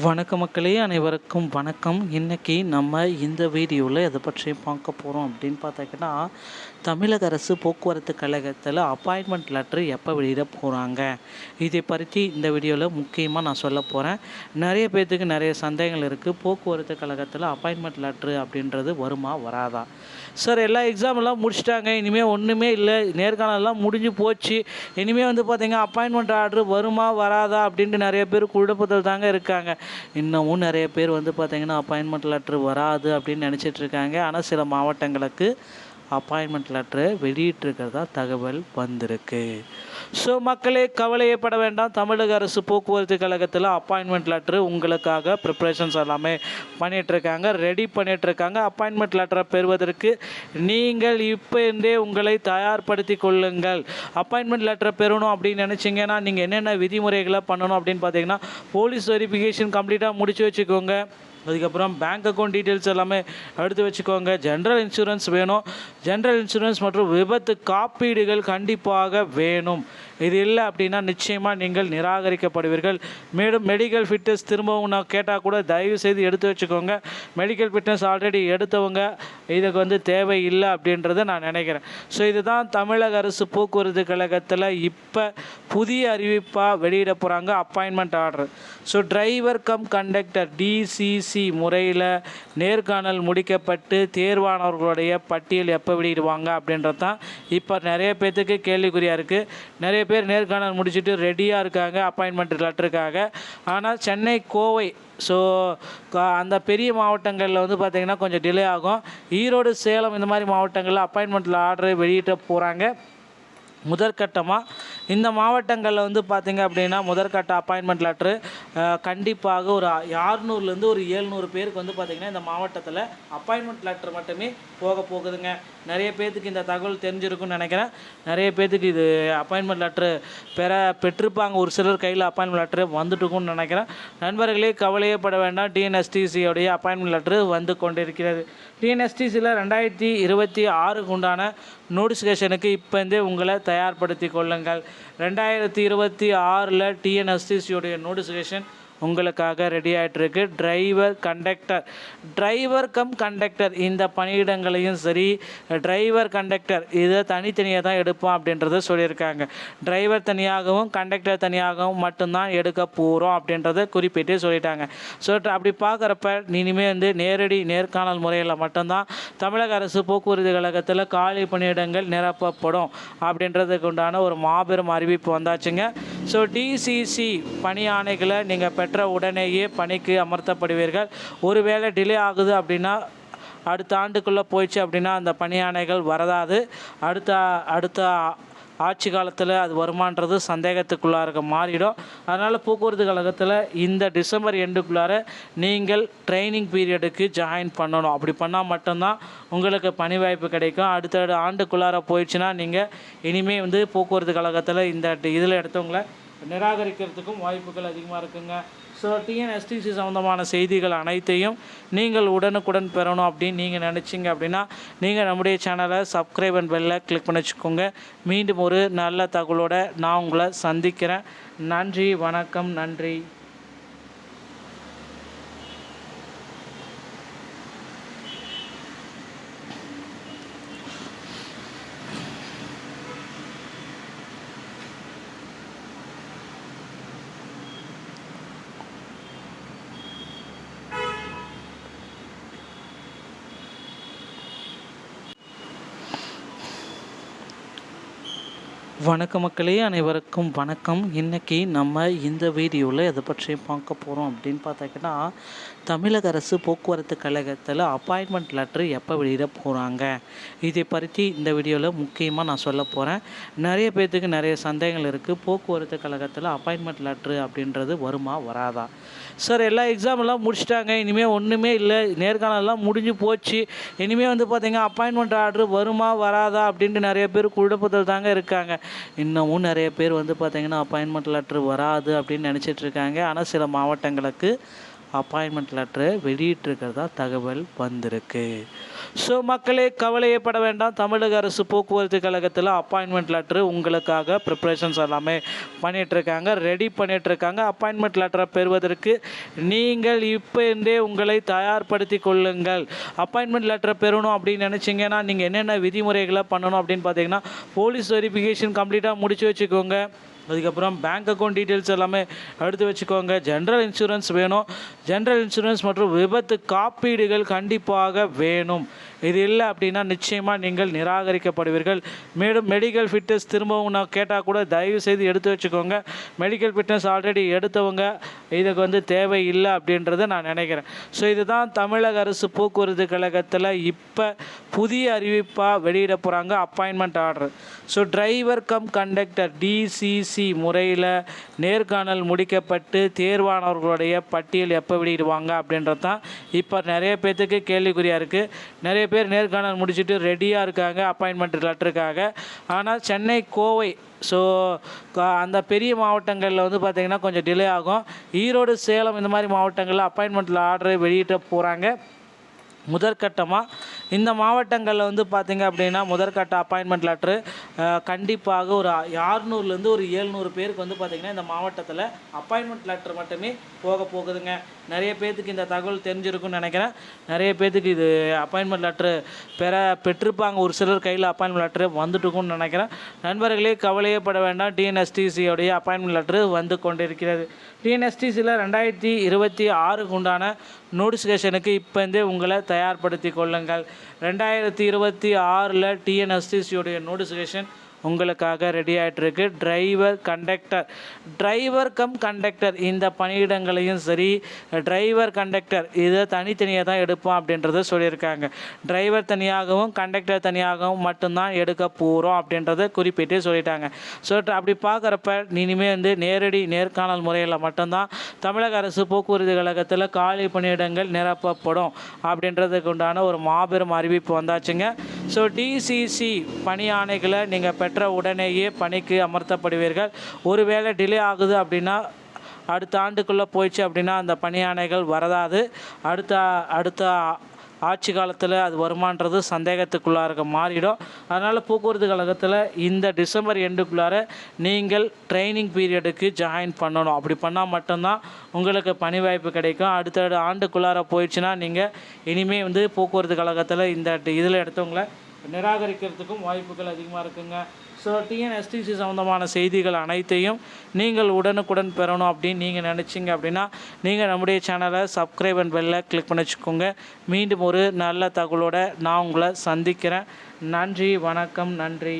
வணக்க மக்களே, அனைவருக்கும் வணக்கம். இன்றைக்கி நம்ம இந்த வீடியோவில் எதை பற்றி பார்க்க போகிறோம் அப்படின்னு பார்த்தாக்கினா, தமிழக அரசு போக்குவரத்து கழகத்தில் அப்பாயின்மெண்ட் லெட்ரு எப்போ வெளியிட போகிறாங்க, இதை பற்றி இந்த வீடியோவில் முக்கியமாக நான் சொல்ல போகிறேன். நிறைய பேர்த்துக்கு நிறைய சந்தேகங்கள் இருக்குது. போக்குவரத்து கழகத்தில் அப்பாயின்மெண்ட் லெட்ரு அப்படின்றது வருமா வராதா? சார், எல்லா எக்ஸாமெல்லாம் முடிச்சிட்டாங்க, இனிமேல் ஒன்றுமே இல்லை, நேர்காணலாம் முடிஞ்சு போச்சு, இனிமேல் பார்த்திங்க அப்பாயின்மெண்ட் ஆர்டர் வருமா வராதா அப்படின்ட்டு நிறைய பேர் குழப்பத்தில் தாங்க இருக்காங்க. இன்னமும் நிறைய பேர் பார்த்திங்கன்னா அப்பாயின்மெண்ட் லெட்ரு வராது அப்படின்னு நினச்சிட்ருக்காங்க. ஆனால் சில மாவட்டங்களுக்கு அப்பாயின்மெண்ட் லெட்ரு வெளியிட்டிருக்கிறதா தகவல் வந்திருக்கு. ஸோ மக்களே, கவலையப்பட வேண்டாம். தமிழக அரசு போக்குவரத்து கழகத்தில் அப்பாயின்மெண்ட் லெட்ரு உங்களுக்காக ப்ரிப்ரேஷன்ஸ் எல்லாமே பண்ணிகிட்ருக்காங்க, ரெடி பண்ணிகிட்ருக்காங்க. அப்பாயின்மெண்ட் லெட்டரை பெறுவதற்கு நீங்கள் இப்போ இருந்தே உங்களை தயார்படுத்தி கொள்ளுங்கள். அப்பாயின்மெண்ட் லெட்டரை பெறணும் அப்படின்னு நினச்சிங்கன்னா நீங்கள் என்னென்ன விதிமுறைகளை பண்ணணும் அப்படின்னு பார்த்தீங்கன்னா, போலீஸ் வெரிஃபிகேஷன் கம்ப்ளீட்டாக முடிச்சு வச்சுக்கோங்க. அதுக்கப்புறம் பேங்க் அக்கௌண்ட் டீட்டெயில்ஸ் எல்லாமே எடுத்து வச்சுக்கோங்க. ஜென்ரல் இன்சூரன்ஸ் வேணும். ஜென்ரல் இன்சூரன்ஸ் மற்றும் விபத்து காப்பீடுகள் கண்டிப்பாக வேணும். இது இல்லை அப்படின்னா நிச்சயமாக நீங்கள் நிராகரிக்கப்படுவீர்கள். மேலும் மெடிக்கல் ஃபிட்னஸ் திரும்பவும் நான் கேட்டால் கூட தயவு செய்து எடுத்து வச்சுக்கோங்க. மெடிக்கல் ஃபிட்னஸ் ஆல்ரெடி எடுத்தவங்க இதுக்கு தேவை இல்லை அப்படின்றத நான் நினைக்கிறேன். ஸோ இதுதான் தமிழக அரசு போக்குவரத்து கழகத்தில் இப்போ புதிய அறிவிப்பாக வெளியிட போகிறாங்க, appointment order. So driver cum conductor DCC முறையில் நேர்காணல் முடிக்கப்பட்டு தேர்வானவர்களுடைய பட்டியல் எப்போ வெளியிடுவாங்க அப்படின்றது தான் இப்போ நிறைய பேர்த்துக்கு கேள்விக்குறியாக இருக்குது. நிறைய பேர் நேர்காணல் முடிச்சுட்டு ரெடியாக இருக்காங்க அப்பாயின்மெண்ட் லெட்டருக்காக. ஆனால் சென்னை, கோவை, ஸோ அந்த பெரிய மாவட்டங்களில் பார்த்திங்கன்னா கொஞ்சம் டிலே ஆகும். ஈரோடு, சேலம் இந்த மாதிரி மாவட்டங்களில் அப்பாயின்மெண்ட் ஆர்டரை வெளியிட்ட போகிறாங்க. முதற்கட்டமாக இந்த மாவட்டங்களில் பார்த்திங்க அப்படின்னா முதற்கட்ட அப்பாயின்மெண்ட் லெட்ரு கண்டிப்பாக ஒரு 600லேருந்து ஒரு 700 பேருக்கு பார்த்திங்கன்னா இந்த மாவட்டத்தில் அப்பாயின்மெண்ட் லெட்ரு மட்டுமே போகுதுங்க. நிறைய பேர்த்துக்கு இந்த தகவல் தெரிஞ்சிருக்குன்னு நினைக்கிறேன். நிறைய பேர்த்துக்கு இது அப்பாயின்மெண்ட் லெட்ரு பெற்றிருப்பாங்க. ஒரு சிலர் கையில் அப்பாயின்மெண்ட் லெட்ரு வந்துட்டுருக்குன்னு நினைக்கிறேன். நண்பர்களே, கவலையே பட வேண்டாம். டிஎன்எஸ்டிசியோடைய அப்பாயின்மெண்ட் லெட்ரு வந்து கொண்டிருக்கிறது. டிஎன்எஸ்டிசியில் 2026 உண்டான நோட்டிஃபிகேஷனுக்கு இப்போந்தே உங்களை தயார்படுத்தி கொள்ளுங்கள். 2026 டிஎன்எஸ்டிசியோடைய நோட்டிஃபிகேஷன் உங்களுக்காக ரெடி ஆகிட்டுருக்கு. டிரைவர் கம் கண்டக்டர் இந்த பணியிடங்களையும் சரி, டிரைவர் கண்டக்டர் இதை தனித்தனியாக தான் எடுப்போம் அப்படின்றத சொல்லியிருக்காங்க. டிரைவர் தனியாகவும் கண்டக்டர் தனியாகவும் மட்டும்தான் எடுக்க போகிறோம் அப்படின்றத குறிப்பிட்டு சொல்லிட்டாங்க. ஸோ அப்படி பார்க்குறப்ப இனிமேல் நேரடி நேர்காணல் முறையில் மட்டும்தான் தமிழக அரசு போக்குவரத்து கழகத்தில் காலி பணியிடங்கள் நிரப்பப்படும் அப்படின்றதுக்கு உண்டான ஒரு மாபெரும் அறிவிப்பு வந்தாச்சுங்க. ஸோ டிசிசி பணி ஆணைகளை நீங்கள் பெற்ற உடனேயே பணிக்கு அமர்த்தப்படுவீர்கள். ஒருவேளை டிலே ஆகுது அப்படின்னா, அடுத்த ஆண்டுக்குள்ளே போயிடுச்சு அப்படின்னா அந்த பணி ஆணைகள் வரதாது. அடுத்த ஆட்சி காலத்தில் அது வருமானது சந்தேகத்துக்குள்ளார மாறிடும். அதனால் போக்குவரத்து கழகத்தில் இந்த டிசம்பர் எண்டுக்குள்ளார நீங்கள் ட்ரைனிங் பீரியடுக்கு ஜாயின் பண்ணணும். அப்படி பண்ணால் மட்டும்தான் உங்களுக்கு பணி வாய்ப்பு கிடைக்கும். அடுத்த ஆண்டுக்குள்ளார போயிடுச்சுன்னா நீங்கள் இனிமேல் போக்குவரத்து கழகத்தில் இந்த இதில் எடுத்தவங்களை நிராகரிக்கிறதுக்கும் வாய்ப்புகள் அதிகமாக இருக்குங்க. ஸோ டிஎன்எஸ்டிசி சம்மந்தமான செய்திகள் அனைத்தையும் நீங்கள் உடனுக்குடன் பெறணும் அப்படின்னு நீங்கள் நினச்சிங்க அப்படின்னா நீங்கள் நம்முடைய சேனலை சப்ஸ்கிரைப் அண்ட் பெல்லை கிளிக் பண்ணி வச்சுக்கோங்க. மீண்டும் ஒரு நல்ல தகவலோடு நான் உங்களை சந்திக்கிறேன். நன்றி, வணக்கம், நன்றி. வணக்க மக்களே, அனைவருக்கும் வணக்கம். இன்றைக்கி நம்ம இந்த வீடியோவில் எதை பற்றி பார்க்க போகிறோம் அப்படின்னு பார்த்தாக்கினா, தமிழக அரசு போக்குவரத்து கழகத்தில் அப்பாயின்மெண்ட் லெட்ரு எப்போ வெளியிட போகிறாங்க, இதை பற்றி இந்த வீடியோவில் முக்கியமாக நான் சொல்ல போகிறேன். நிறைய பேர்த்துக்கு நிறைய சந்தேகங்கள் இருக்குது. போக்குவரத்து கழகத்தில் அப்பாயின்மெண்ட் லெட்ரு அப்படின்றது வருமா வராதா? சார், எல்லா எக்ஸாமெல்லாம் முடிச்சிட்டாங்க, இனிமேல் ஒன்றுமே இல்லை, நேர்காணலாம் முடிஞ்சு போச்சு, இனிமேல் பார்த்திங்க அப்பாயின்மெண்ட் ஆர்டர் வருமா வராதா அப்படின்ட்டு நிறைய பேர் குழப்பத்தில் தாங்க இருக்காங்க. இன்னமும் நிறைய பேர் பார்த்திங்கன்னா அப்பாயின்மெண்ட் லெட்ரு வராது அப்படின்னு நினச்சிட்ருக்காங்க. ஆனால் சில மாவட்டங்களுக்கு அப்பாயின்மெண்ட் லெட்டரை வெளியிட்டிருக்கிறதா தகவல் வந்திருக்கு. ஸோ மக்களே, கவலையப்பட வேண்டாம். தமிழக அரசு போக்குவரத்து கழகத்தில் அப்பாயின்மெண்ட் லெட்ரு உங்களுக்காக ப்ரிப்ரேஷன்ஸ் எல்லாமே பண்ணிகிட்ருக்காங்க, ரெடி பண்ணிகிட்ருக்காங்க. அப்பாயின்மெண்ட் லெட்டரை பெறுவதற்கு நீங்கள் இப்போ இருந்தே உங்களை தயார்படுத்தி கொள்ளுங்கள். அப்பாயின்மெண்ட் லெட்டரை பெறணும் அப்படின்னு நினச்சிங்கன்னா நீங்கள் என்னென்ன விதிமுறைகளை பண்ணணும் அப்படின்னு பார்த்தீங்கன்னா, போலீஸ் வெரிஃபிகேஷன் கம்ப்ளீட்டாக முடிச்சு வச்சுக்கோங்க. அதுக்கப்புறம் பேங்க் அக்கௌண்ட் டீட்டெயில்ஸ் எல்லாமே எடுத்து வச்சுக்கோங்க. ஜென்ரல் இன்சூரன்ஸ் வேணும். ஜென்ரல் இன்சூரன்ஸ் மற்றும் விபத்து காப்பீடுகள் கண்டிப்பாக வேணும். இது இல்லை அப்படின்னா நிச்சயமாக நீங்கள் நிராகரிக்கப்படுவீர்கள். மேலும் மெடிக்கல் ஃபிட்னஸ் திரும்பவும் நான் கேட்டால் கூட தயவு செய்து எடுத்து வச்சுக்கோங்க. மெடிக்கல் ஃபிட்னஸ் ஆல்ரெடி எடுத்தவங்க இதுக்கு தேவை இல்லை அப்படின்றத நான் நினைக்கிறேன். ஸோ இதுதான் தமிழக அரசு போக்குவரத்து கழகத்தில் இப்போ புதிய அறிவிப்பாக வெளியிட போகிறாங்க, appointment order. So driver cum conductor DCC முறையில் நேர்காணல் முடிக்கப்பட்டு தேர்வானவர்களுடைய பட்டியல் எப்போ வெளியிடுவாங்க அப்படின்றது தான் இப்போ நிறைய பேர்த்துக்கு கேள்விக்குறியாக இருக்குது. நிறைய பேர் நேர்காணல் முடிச்சுட்டு ரெடியாக இருக்காங்க அப்பாயின்மெண்ட் லெட்டருக்காக. ஆனால் சென்னை, கோவை, ஸோ அந்த பெரிய மாவட்டங்களில் பார்த்திங்கன்னா கொஞ்சம் டிலே ஆகும். ஈரோடு, சேலம் இந்த மாதிரி மாவட்டங்களில் அப்பாயின்மெண்ட் ஆர்டரை வெளியிட்ட போகிறாங்க முதற்கட்டமாக. இந்த மாவட்டங்களில் பார்த்திங்க அப்படின்னா முதற்கட்ட அப்பாயின்மெண்ட் லெட்ரு கண்டிப்பாக ஒரு 600லேருந்து ஒரு 700 பேருக்கு பார்த்திங்கன்னா இந்த மாவட்டத்தில் அப்பாயின்மெண்ட் லெட்ரு மட்டுமே போகுதுங்க. நிறைய பேர்த்துக்கு இந்த தகவல் தெரிஞ்சிருக்குன்னு நினைக்கிறேன். நிறைய பேர்த்துக்கு இது அப்பாயின்மெண்ட் லெட்ரு பெற்றிருப்பாங்க. ஒரு சிலர் கையில் அப்பாயின்மெண்ட் லெட்ரு வந்துட்டுருக்குன்னு நினைக்கிறேன். நண்பர்களே, கவலையப்பட வேண்டாம். டிஎன்எஸ்டிசியோடைய அப்பாயின்மெண்ட் லெட்ரு வந்து கொண்டிருக்கிறது. டிஎன்எஸ்டிசியில் 2026க்கு உண்டான நோட்டிஃபிகேஷனுக்கு இப்போந்தே உங்களை தயார்படுத்தி கொள்ளுங்கள். 2026 டிஎன்எஸ்டிசியோடைய நோட்டிஃபிகேஷன் உங்களுக்காக ரெடி ஆகிட்டுருக்கு. டிரைவர் கம் கண்டக்டர் இந்த பணியிடங்களையும் சரி, டிரைவர் கண்டக்டர் இதை தனித்தனியாக தான் எடுப்போம் அப்படின்றத சொல்லியிருக்காங்க. டிரைவர் தனியாகவும் கண்டக்டர் தனியாகவும் மட்டும்தான் எடுக்க போகிறோம் அப்படின்றத குறிப்பிட்டு சொல்லிட்டாங்க. ஸோ அப்படி பார்க்குறப்ப இனிமேல் நேரடி நேர்காணல் முறையில் மட்டும்தான் தமிழக அரசு போக்குவரத்து கழகத்தில் காலி பணியிடங்கள் நிரப்பப்படும் அப்படின்றதுக்கு உண்டான ஒரு மாபெரும் அறிவிப்பு வந்தாச்சுங்க. ஸோ டிசிசி பணி ஆணைகளை நீங்கள் பெற்ற உடனேயே பணிக்கு அமர்த்தப்படுவீர்கள். ஒருவேளை டிலே ஆகுது அப்படின்னா, அடுத்த ஆண்டுக்குள்ளே போயிடுச்சு அப்படின்னா அந்த பணி ஆணைகள் வரதாது. அடுத்த ஆட்சி காலத்தில் அது வருமானது சந்தேகத்துக்குள்ளார மாறிடும். அதனால் போக்குவரத்து கழகத்தில் இந்த டிசம்பர் எண்டுக்குள்ளார நீங்கள் ட்ரைனிங் பீரியடுக்கு ஜாயின் பண்ணணும். அப்படி பண்ணால் மட்டும்தான் உங்களுக்கு பணி வாய்ப்பு கிடைக்கும். அடுத்த ஆண்டுக்குள்ளார போயிடுச்சுன்னா நீங்கள் இனிமேல் போக்குவரத்து கழகத்தில் இந்த இதில் எடுத்தவங்களை நிராகரிக்கிறதுக்கும் வாய்ப்புகள் அதிகமாக இருக்குங்க. ஸோ டிஎன்எஸ்டிசி சம்மந்தமான செய்திகள் அனைத்தையும் நீங்கள் உடனுக்குடன் பெறணும் அப்படின்னு நீங்கள் நினச்சிங்க அப்படின்னா நீங்கள் நம்முடைய சேனலை சப்ஸ்கிரைப் அண்ட் பெல்லை கிளிக் பண்ணி வச்சுக்கோங்க. மீண்டும் ஒரு நல்ல தகவலோடு நான் உங்களை சந்திக்கிறேன். நன்றி, வணக்கம், நன்றி.